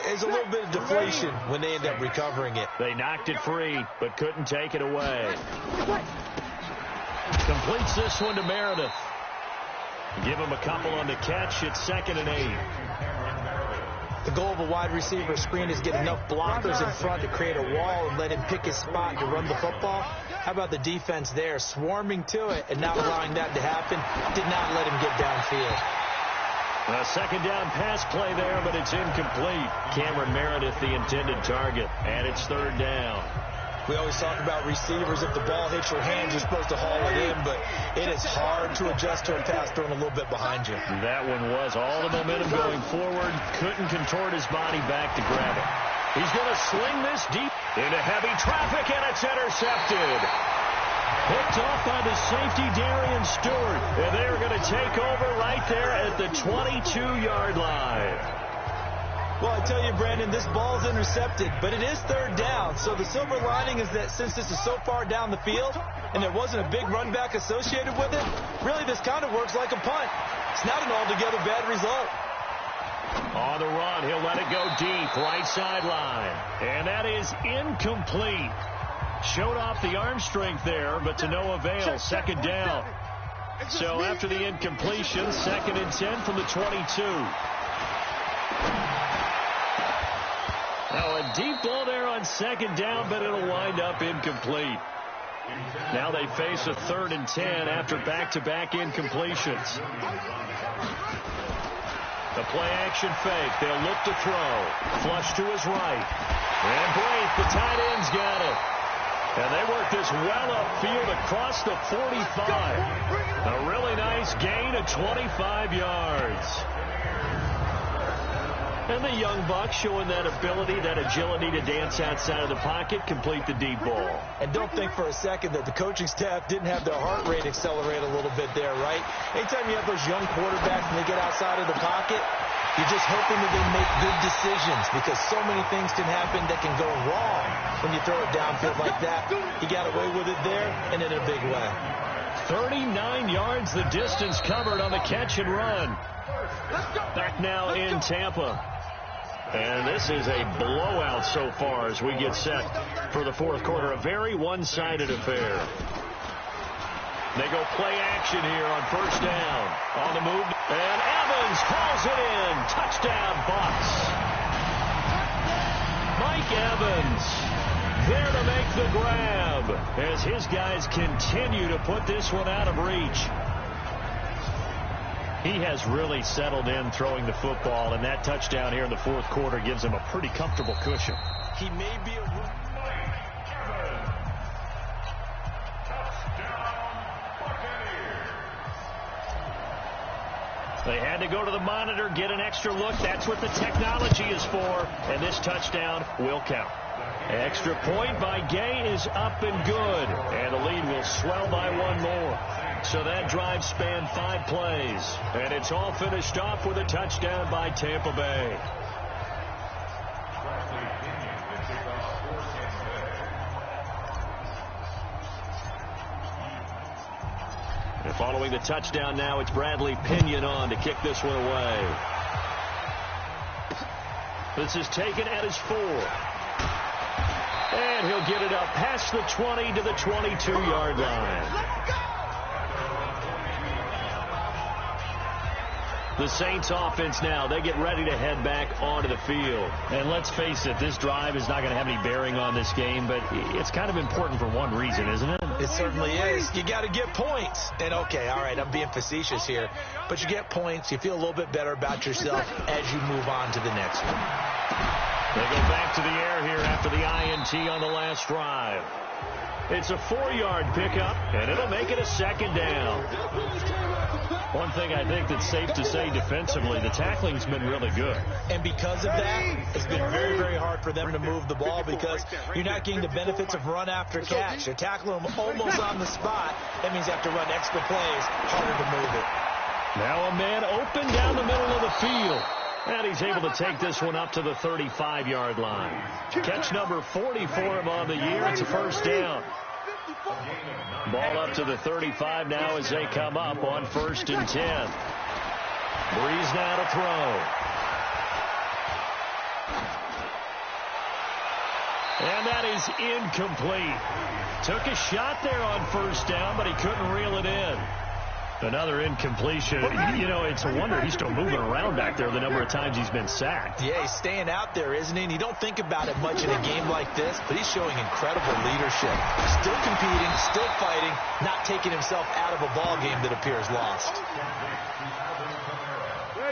There's a little bit of deflation when they end up recovering it. They knocked it free, but couldn't take it away. Completes this one to Meredith. Give him a couple on the catch. It's 2nd and 8. The goal of a wide receiver screen is get enough blockers in front to create a wall and let him pick his spot to run the football. How about the defense there, swarming to it and not allowing that to happen? Did not let him get downfield. A 2nd down pass play there, but it's incomplete. Cameron Meredith, the intended target, and it's 3rd down. We always talk about receivers. If the ball hits your hands, you're supposed to haul it in, but it is hard to adjust to a pass thrown a little bit behind you. That one was all the momentum going forward. Couldn't contort his body back to grab it. He's going to sling this deep into heavy traffic, and it's intercepted. Picked off by the safety, Darian Stewart. And they're going to take over right there at the 22-yard line. Well, I tell you, Brandon, this ball's intercepted, but it is 3rd down. So the silver lining is that since this is so far down the field and there wasn't a big run back associated with it, really this kind of works like a punt. It's not an altogether bad result. On the run, he'll let it go deep, right sideline. And that is incomplete. Showed off the arm strength there, but to no avail. 2nd down. So after the incompletion, 2nd and 10 from the 22. Now a deep ball there on 2nd down, but it'll wind up incomplete. Now they face a 3rd and 10 after back-to-back incompletions. The play-action fake. They'll look to throw. Flush to his right. And Braith, the tight end's got it. And they work this well upfield across the 45. A really nice gain of 25 yards. And the young buck showing that ability, that agility to dance outside of the pocket, complete the deep ball. And don't think for a second that the coaching staff didn't have their heart rate accelerate a little bit there, right? Anytime you have those young quarterbacks and they get outside of the pocket, you're just hoping that they make good decisions because so many things can happen that can go wrong when you throw it downfield like that. He got away with it there and in a big way. 39 yards the distance covered on the catch and run. Back now in Tampa. And this is a blowout so far as we get set for the 4th quarter. A very one-sided affair. They go play action here on 1st down. On the move. And Evans calls it in. Touchdown, Bucs. Mike Evans there to make the grab as his guys continue to put this one out of reach. He has really settled in throwing the football, and that touchdown here in the 4th quarter gives him a pretty comfortable cushion. He may be a... They had to go to the monitor, get an extra look. That's what the technology is for, and this touchdown will count. Extra point by Gay is up and good, and the lead will swell by 1 more. So that drive spanned 5 plays, and it's all finished off with a touchdown by Tampa Bay. And following the touchdown now, it's Bradley Pinion on to kick this one away. This is taken at his 4. And he'll get it up past the 20 to the 22-yard line. The Saints offense now, they get ready to head back onto the field. And let's face it, this drive is not going to have any bearing on this game, but it's kind of important for one reason, isn't it? It certainly is. You got to get points. And okay, all right, I'm being facetious here, but you get points, you feel a little bit better about yourself as you move on to the next one. They go back to the air here after the INT on the last drive. It's a 4-yard pickup, and it'll make it a 2nd down. One thing I think that's safe to say defensively, the tackling's been really good. And because of that, it's been very, very hard for them to move the ball because you're not getting the benefits of run after catch. You're tackling them almost on the spot. That means you have to run extra plays, harder to move it. Now a man open down the middle of the field. And he's able to take this one up to the 35-yard line. Catch number 40 for him on the year. It's a 1st down. Ball up to the 35 now as they come up on 1st and 10. Breeze now to throw. And that is incomplete. Took a shot there on 1st down, but he couldn't reel it in. Another incompletion. You know, it's a wonder he's still moving around back there the number of times he's been sacked. Yeah, he's staying out there, isn't he? And you don't think about it much in a game like this, but he's showing incredible leadership. Still competing, still fighting, not taking himself out of a ball game that appears lost.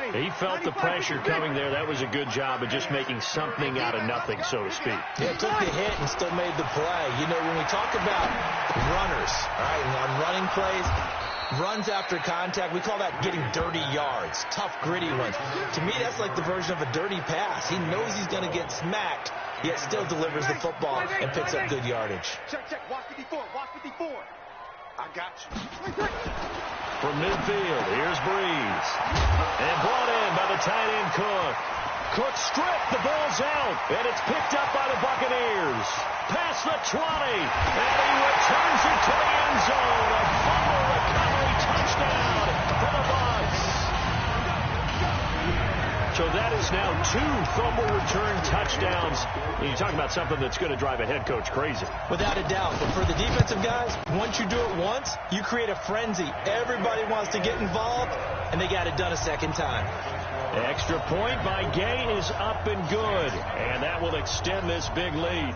He felt the pressure coming there. That was a good job of just making something out of nothing, so to speak. Yeah, took the hit and still made the play. You know, when we talk about runners, all right, and on running plays, runs after contact, we call that getting dirty yards, tough, gritty ones. To me, that's like the version of a dirty pass. He knows he's going to get smacked, yet still delivers the football and picks up good yardage. Check, watch 54, watch 54. I got you. From midfield, here's Breeze. And brought in by the tight end Cook. Cook stripped, the ball's out, and it's picked up by the Buccaneers. Past the 20, and he returns it to the end zone. A fumble recovery touchdown for the Bucs. So that is now 2 fumble return touchdowns. You talk about something that's going to drive a head coach crazy. Without a doubt. But for the defensive guys, once you do it once, you create a frenzy. Everybody wants to get involved, and they got it done a second time. Extra point by Gay is up and good, and that will extend this big lead.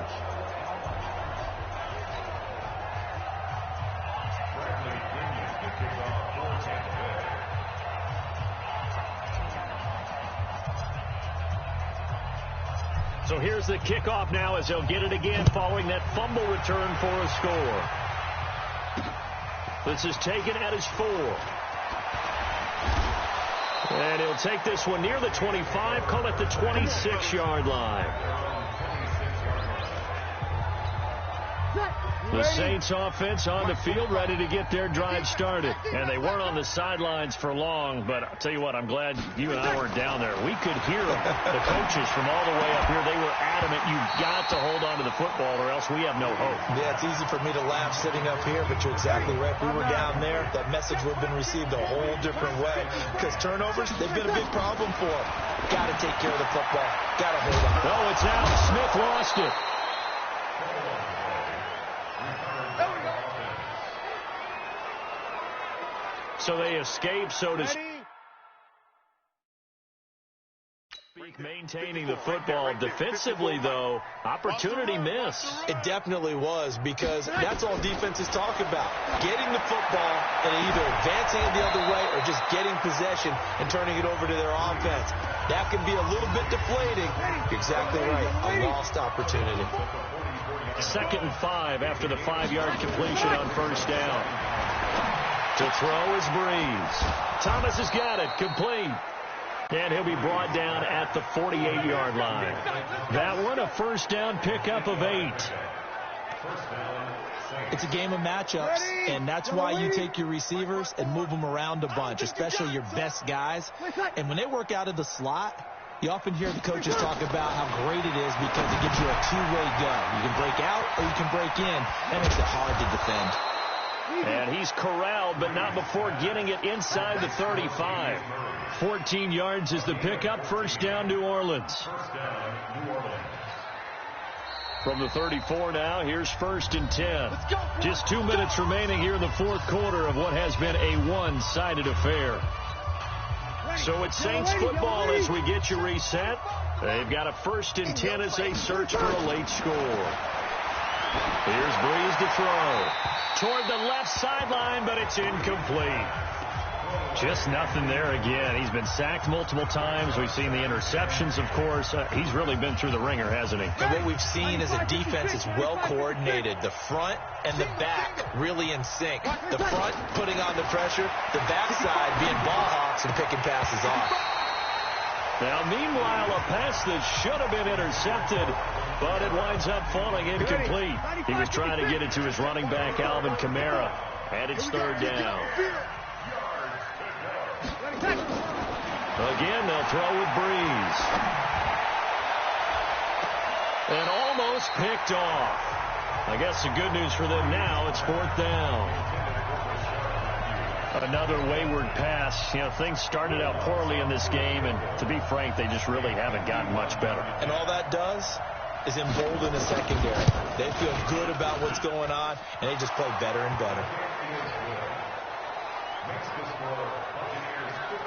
So here's the kickoff now as they'll get it again following that fumble return for a score. This is taken at his 4. And he'll take this one near the 25, call it the 26-yard line. The Saints offense on the field, ready to get their drive started. And they weren't on the sidelines for long, but I'll tell you what, I'm glad you and I weren't down there. We could hear them, the coaches from all the way up here. They were adamant, you've got to hold on to the football or else we have no hope. Yeah, it's easy for me to laugh sitting up here, but you're exactly right. If we were down there, that message would have been received a whole different way. Because turnovers, they've been a big problem for them. Got to take care of the football. Got to hold on. Oh, it's out. Smith lost it. So they escape, so to speak, maintaining the football. Defensively, though, opportunity miss. It definitely was, because that's all defenses talk about. Getting the football and either advancing it the other way or just getting possession and turning it over to their offense. That can be a little bit deflating. You're exactly right. A lost opportunity. 2nd and 5 after the 5-yard completion on 1st down. To throw is Breeze. Thomas has got it. Complete. And he'll be brought down at the 48-yard line. That one, a 1st down pickup of 8. It's a game of matchups, and that's why you take your receivers and move them around a bunch, especially your best guys. And when they work out of the slot, you often hear the coaches talk about how great it is because it gives you a two-way go. You can break out or you can break in. That makes it hard to defend. And he's corralled, but not before getting it inside the 35. 14 yards is the pickup. 1st down, New Orleans. From the 34 now, here's 1st and 10. Just 2 minutes remaining here in the 4th quarter of what has been a one-sided affair. So it's Saints football as we get you reset. They've got a 1st and 10 as they search for a late score. Here's Breeze to throw. Toward the left sideline, but it's incomplete. Just nothing there again. He's been sacked multiple times. We've seen the interceptions, of course. He's really been through the ringer, hasn't he? And what we've seen is a defense is well coordinated. The front and the back really in sync. The front putting on the pressure, the backside being ball hawks and picking passes off. Now, meanwhile, a pass that should have been intercepted, but it winds up falling incomplete. He was trying to get it to his running back, Alvin Kamara, and it's 3rd down. Again, they'll throw with Breeze. And almost picked off. I guess the good news for them now, it's 4th down. Another wayward pass. You know, things started out poorly in this game, and to be frank, they just really haven't gotten much better. And all that does is embolden the secondary. They feel good about what's going on, and they just play better and better.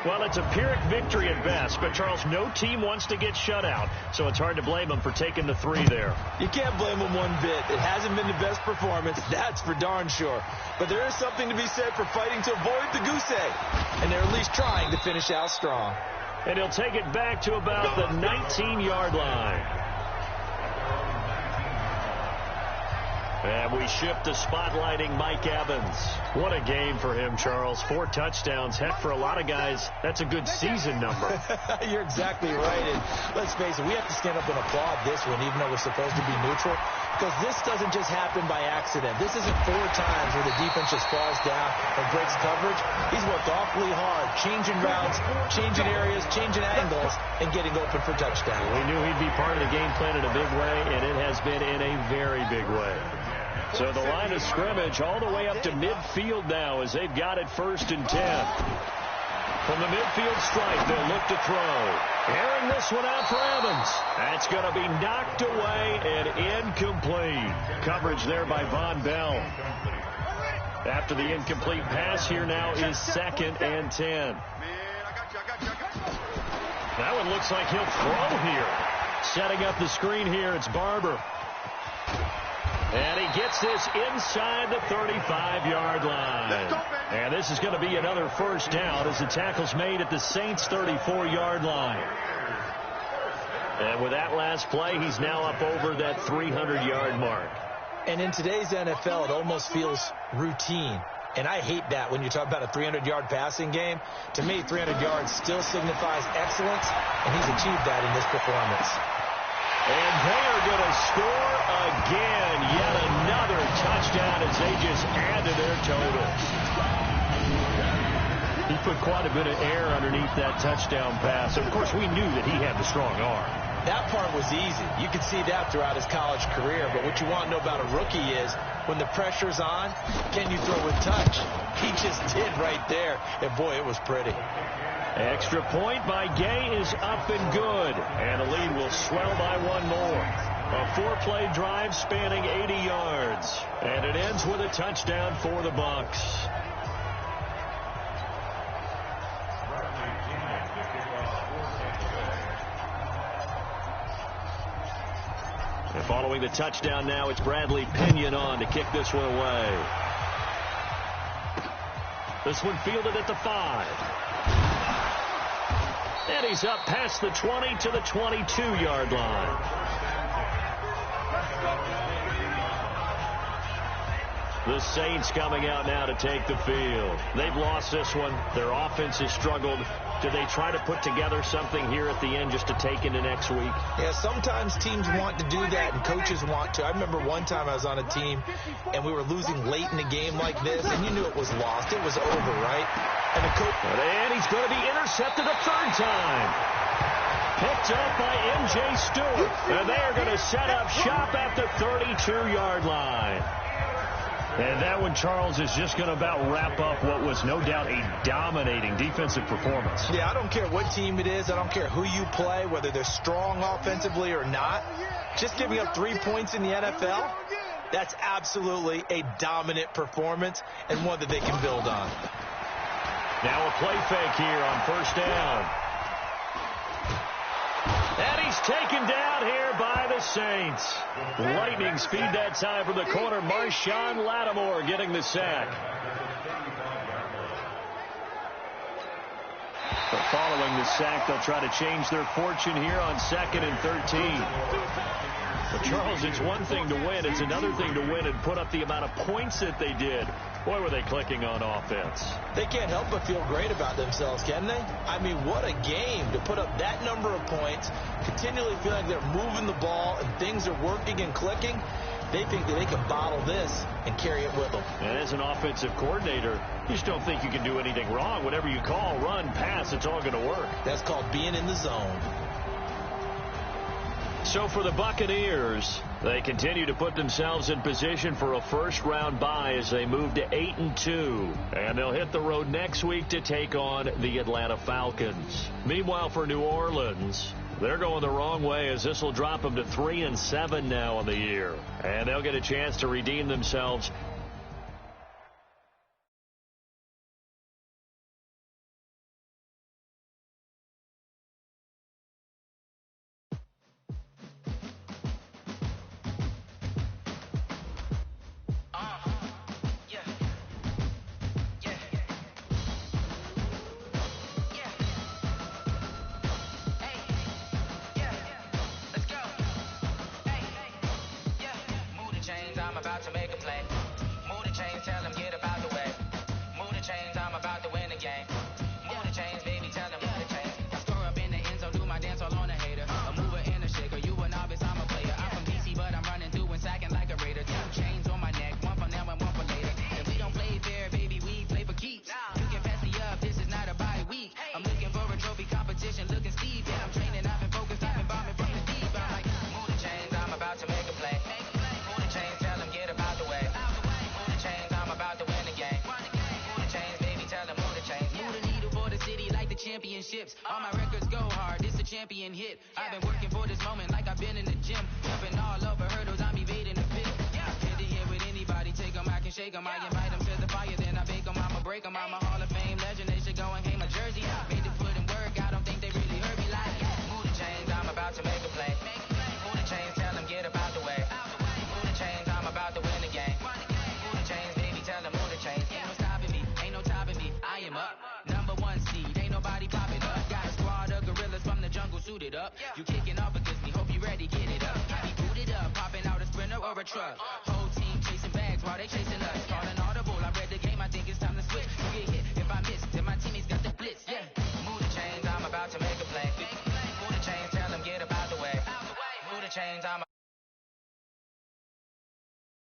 Well, it's a Pyrrhic victory at best, but, Charles, no team wants to get shut out, so it's hard to blame them for taking the 3 there. You can't blame them one bit. It hasn't been the best performance, that's for darn sure. But there is something to be said for fighting to avoid the goose egg, and they're at least trying to finish out strong. And he'll take it back to about the 19-yard line. And we shift to spotlighting Mike Evans. What a game for him, Charles. 4 touchdowns. Heck, for a lot of guys, that's a good season number. You're exactly right. And let's face it, we have to stand up and applaud this one, even though we're supposed to be neutral, because this doesn't just happen by accident. This isn't 4 times where the defense just falls down or breaks coverage. He's worked awfully hard, changing routes, changing areas, changing angles, and getting open for touchdown. We knew he'd be part of the game plan in a big way, and it has been in a very big way. So the line of scrimmage all the way up to midfield now as they've got it 1st and 10. From the midfield stripe, they'll look to throw. Airing this one out for Evans. That's going to be knocked away and incomplete. Coverage there by Von Bell. After the incomplete pass, here now is 2nd and 10. That one looks like he'll throw here. Setting up the screen here, it's Barber. And he gets this inside the 35-yard line. And this is going to be another 1st down as the tackle's made at the Saints' 34-yard line. And with that last play, he's now up over that 300-yard mark. And in today's NFL, it almost feels routine. And I hate that when you talk about a 300-yard passing game. To me, 300 yards still signifies excellence, and he's achieved that in this performance. And they are going to score again. Yet another touchdown as they just add to their total. He put quite a bit of air underneath that touchdown pass. Of course, we knew that he had the strong arm. That part was easy. You could see that throughout his college career. But what you want to know about a rookie is when the pressure's on, can you throw with touch? He just did right there. And, boy, it was pretty. Extra point by Gay is up and good. And the lead will swell by 1 more. A 4-play drive spanning 80 yards. And it ends with a touchdown for the Bucs. And following the touchdown now, it's Bradley Pinion on to kick this one away. This one fielded at the 5. And he's up past the 20 to the 22-yard line. The Saints coming out now to take the field. They've lost this one. Their offense has struggled. Do they try to put together something here at the end just to take into next week? Yeah, sometimes teams want to do that and coaches want to. I remember one time I was on a team and we were losing late in a game like this, and you knew it was lost. It was over, right? And the coach... And he's going to be intercepted a 3rd time. Picked up by M.J. Stewart. And they are going to set up shop at the 32-yard line. And that one, Charles, is just going to about wrap up what was no doubt a dominating defensive performance. Yeah, I don't care what team it is. I don't care who you play, whether they're strong offensively or not. Just giving up 3 points in the NFL, that's absolutely a dominant performance and one that they can build on. Now a play fake here on 1st down. And he's taken down here by the Saints. Lightning speed that time from the corner. Marshawn Lattimore getting the sack. But following the sack, they'll try to change their fortune here on 2nd and 13. But, Charles, it's one thing to win. It's another thing to win and put up the amount of points that they did. Boy, were they clicking on offense. They can't help but feel great about themselves, can they? I mean, what a game to put up that number of points, continually feel like they're moving the ball and things are working and clicking. They think that they can bottle this and carry it with them. And as an offensive coordinator, you just don't think you can do anything wrong. Whatever you call, run, pass, it's all going to work. That's called being in the zone. So for the Buccaneers, they continue to put themselves in position for a first-round bye as they move to 8-2. And they'll hit the road next week to take on the Atlanta Falcons. Meanwhile, for New Orleans, they're going the wrong way as this will drop them to 3-7 now on the year. And they'll get a chance to redeem themselves. I'm about to make a play. Move the chains, tell them get about the way. Move the chains, I'm about to win the game. Move the chains, baby, tell them move the chains. I score up in the end zone, do my dance all on a hater. A mover and a shaker, you a novice, I'm a player. I'm from DC, but I'm running through and sacking like a raider. 2 chains on my neck, one for now and one for later. And we don't play fair, baby, we play for keeps. You can pass me up, this is not a bye week. I'm looking for a trophy competition, looking steep. And I'm training, I've been focused, I've been bombing from the deep. I'm like, move the chains, I'm about to make a play. Move the chains, tell them get about the way. Move the chains, I'm about to win the game. Move the chains, baby, tell them move the chains. Move the needle for the city like the championships. All my records go hard, this a champion hit. I've been working for this moment like I've been in the gym. Jumping all over hurdles, I'm evading the pit. Hit the hit with anybody, take them, I can shake them. I invite them to the fire, then I bake them, I'ma break them. I'm a Hall of Fame legend, they should go and hang my jersey. Made to put in work, I don't think they really heard me like. Move the chains, I'm about to make a play. Move the chains, tell them get about the way. Move the chains, I'm about to win the game. Move the chains, baby, tell them move the chains. Ain't no stopping me, ain't no topping me. I am up, #1 seed, ain't nobody popping up. Got a squad of gorillas from the jungle suited up. You kicking off against me, hope you ready, get it up. I be booted up, popping out a Sprinter or a truck.